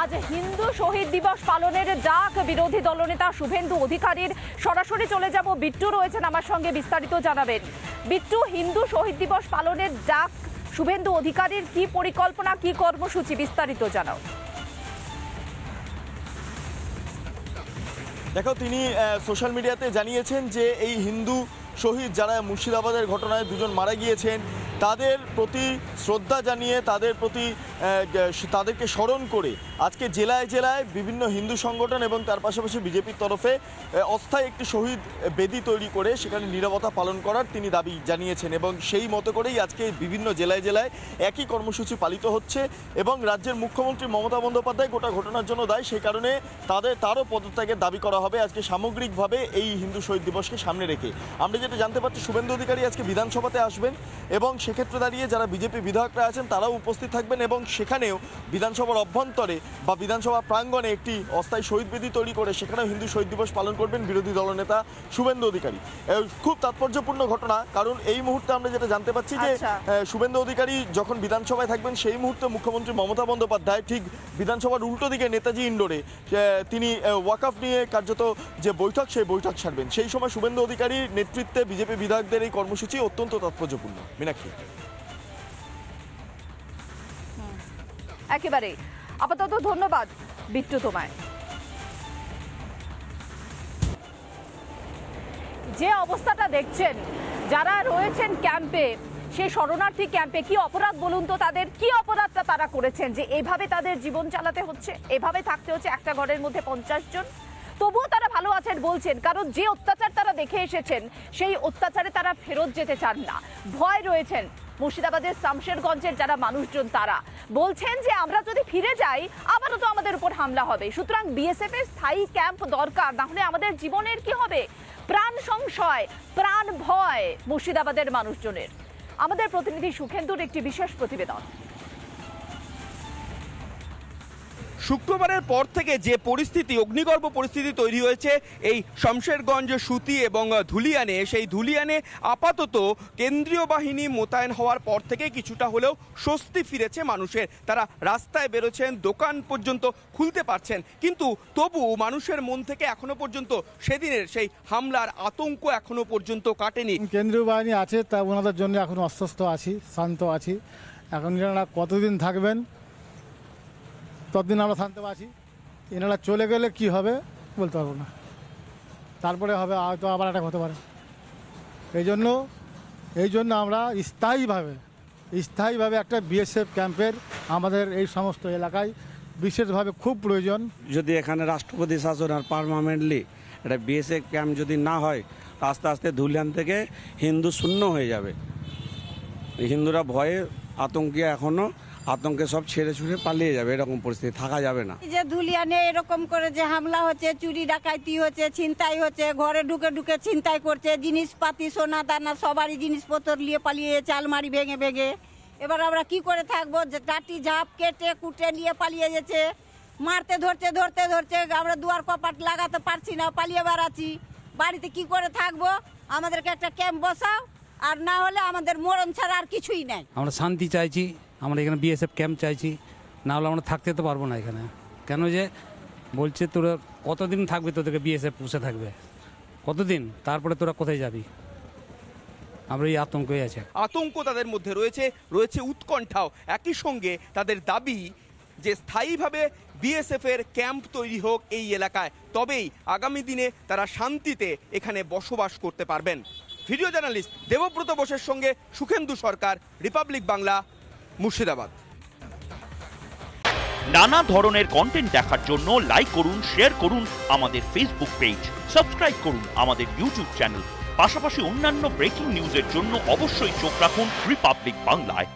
আজ হিন্দু শহীদ দিবস পালনের ডাক বিরোধী দলনেতা শুভেন্দু অধিকারীর। সরাসরি চলে যাব, বিট্টু রয়েছেন আমার সঙ্গে, বিস্তারিত জানাবেন। বিট্টু, হিন্দু শহীদ দিবস পালনের ডাক শুভেন্দু অধিকারীর, কি পরিকল্পনা, কি কর্মসূচি, বিস্তারিত জানাও। দেখো, তিনি সোশ্যাল মিডিয়াতে জানিয়েছেন যে এই হিন্দু শহীদ যারা মুর্শিদাবাদের ঘটনায় দুজন মারা গিয়েছেন তাদের প্রতি শ্রদ্ধা জানিয়ে তাদেরকে স্মরণ করে আজকে জেলায় জেলায় বিভিন্ন হিন্দু সংগঠন এবং তার পাশাপাশি বিজেপির তরফে অস্থায়ী একটি শহীদ বেদি তৈরি করে সেখানে নীরবতা পালন করার তিনি দাবি জানিয়েছেন এবং সেই মতো করেই আজকে বিভিন্ন জেলায় জেলায় একই কর্মসূচি পালিত হচ্ছে এবং রাজ্যের মুখ্যমন্ত্রী মমতা বন্দ্যোপাধ্যায় গোটা ঘটনার জন্য দায়ী, সেই কারণে তারও পদত্যাগের দাবি করা হবে আজকে সামগ্রিকভাবে এই হিন্দু শহীদ দিবসকে সামনে রেখে। আমরা যেটা জানতে পারছি, শুভেন্দু অধিকারী আজকে বিধানসভাতে আসবেন এবং সেক্ষেত্রে দাঁড়িয়ে যারা বিজেপি বিধায়করা আছেন তারাও উপস্থিত থাকবেন এবং সেখানেও বিধানসভার অভ্যন্তরে বা বিধানসভা প্রাঙ্গণে একটি অস্থায়ী শহীদ বেদি তৈরি করে সেখানেও হিন্দু শহীদ দিবস পালন করবেন বিরোধী দলনেতা শুভেন্দু অধিকারী। খুব তাৎপর্যপূর্ণ ঘটনা, কারণ এই মুহূর্তে আমরা যেটা জানতে পারছি যে শুভেন্দু অধিকারী যখন বিধানসভায় থাকবেন সেই মুহূর্তে মুখ্যমন্ত্রী মমতা বন্দ্যোপাধ্যায় ঠিক বিধানসভার উল্টো দিকে নেতাজি ইন্ডোরে তিনি ওয়াকফ নিয়ে কার্যত যে বৈঠক, সেই বৈঠক সারবেন। সেই সময় শুভেন্দু অধিকারীর নেতৃত্বে বিজেপি বিধায়কদের এই কর্মসূচি অত্যন্ত তাৎপর্যপূর্ণ। মীনাক্ষী, একেবারে আপাতত ধন্যবাদ বিট্টু তোমায়। যে অবস্থাটা দেখছেন, যারা রয়েছেন ক্যাম্পে, সেই শরণার্থী ক্যাম্পে, কি অপরাধ বলুন তো তাদের, কি অপরাধটা তারা করেছেন যে এভাবে তাদের জীবন চালাতে হচ্ছে, এভাবে থাকতে হচ্ছে একটা ঘরের মধ্যে 50 জন? তবুও তারা ভালো আছেন বলছেন, কারণ যে অত্যাচার তারা দেখে এসেছেন সেই অত্যাচারে তারা ফেরত যেতে চান না, ভয় রয়েছেন। মুর্শিদাবাদের শামশেরগঞ্জের যারা মানুষজন তারা বলছেন যে আমরা যদি ফিরে যাই আবারও তো আমাদের উপর হামলা হবে, সুতরাং বিএসএফ এর স্থায়ী ক্যাম্প দরকার, না হলে আমাদের জীবনের কি হবে? প্রাণ সংশয়, প্রাণ ভয় মুর্শিদাবাদের মানুষজনের। আমাদের প্রতিনিধি সুখেন্দুর একটি বিশেষ প্রতিবেদন। শুক্রবারের পর থেকে যে পরিস্থিতি, অগ্নিগর্ভ পরিস্থিতি তৈরি হয়েছে এই শমশেরগঞ্জ, সুতি এবং ধুলিয়ানে, সেই ধুলিয়ানে আপাতত কেন্দ্রীয় বাহিনী মোতায়েন হওয়ার পর থেকে কিছুটা হলেও স্বস্তি ফিরেছে মানুষের। তারা রাস্তায় বেরোচ্ছেন, দোকান পর্যন্ত খুলতে পারছেন, কিন্তু তবু মানুষের মন থেকে এখনো পর্যন্ত সেদিনের সেই হামলার আতঙ্ক এখনো পর্যন্ত কাটেনি। কেন্দ্রীয় বাহিনী আছে, তা ওনাদের জন্য এখন অস্বস্ত আছি, শান্ত আছি। এখন এনারা কতদিন থাকবেন ততদিন আমরা শান্ত আছি। এনারা চলে গেলে কি হবে বলতে পারবো না, তারপরে হবে হয়তো আবার একটা হতে পারে। এই জন্য আমরা স্থায়ীভাবে একটা বিএসএফ ক্যাম্পের আমাদের এই সমস্ত এলাকায় বিশেষভাবে খুব প্রয়োজন। যদি এখানে রাষ্ট্রপতি শাসন আর পার্মানেন্টলি একটা বিএসএফ ক্যাম্প যদি না হয়, আস্তে আস্তে ধুলিয়ান থেকে হিন্দু শূন্য হয়ে যাবে। হিন্দুরা ভয়ে আতঙ্কে সব ছেড়ে ছুড়ে পালিয়ে যাবে, এরকম পরিস্থিতি থাকা যাবে না। যে ধুলিয়ানে এরকম করে যে হামলা হচ্ছে, চুরি ডাকাতি হচ্ছে, ছিনতাই হচ্ছে, ঘরে ঢুকে ঢুকে ছিনতাই করছে, জিনিসপাতি সোনা দানা সবারই জিনিসপত্র নিয়ে পালিয়ে যাচ্ছে, আলমারি ভেঙে ভেঙে। এবার আমরা কি করে থাকবো? টাটি ঝাপ কেটে কুটে নিয়ে পালিয়ে যাচ্ছে, মারতে ধরছে, আমরা দুয়ার কপাট লাগাতে পারছি না, পালিয়ে বেড়াচ্ছি। বাড়িতে কি করে থাকবো? আমাদেরকে একটা ক্যাম্প বসাও, আর না হলে আমাদের মরণ ছাড়া আর কিছুই নাই। আমরা শান্তি চাইছি, আমরা এখানে বিএসএফ ক্যাম্প চাইছি, না হলে আমরা থাকতে তো পারবো না এখানে। কেন যে বলছে তোরা কতদিন থাকবে, তোদেরকে বিএসএফ পুষে থাকবে কতদিন, তারপরে তোরা কোথায় যাবি? আমরা এই আতঙ্কই আছে। আতঙ্ক তাদের মধ্যে রয়েছে উৎকণ্ঠাও। একই সঙ্গে তাদের দাবি যে স্থায়ীভাবে বিএসএফ এর ক্যাম্প তৈরি হোক এই এলাকায়, তবেই আগামী দিনে তারা শান্তিতে এখানে বসবাস করতে পারবেন। ভিডিও জার্নালিস্ট দেবব্রত বোসের সঙ্গে সুখেন্দু সরকার, রিপাবলিক বাংলা, মুর্শিদাবাদ। নানা ধরনের কন্টেন্ট দেখার জন্য লাইক করুন, শেয়ার করুন আমাদের ফেসবুক পেজ, সাবস্ক্রাইব করুন আমাদের ইউটিউব চ্যানেল। পাশাপাশি অন্যান্য ব্রেকিং নিউজের জন্য অবশ্যই চোখ রাখুন রিপাবলিক বাংলায়।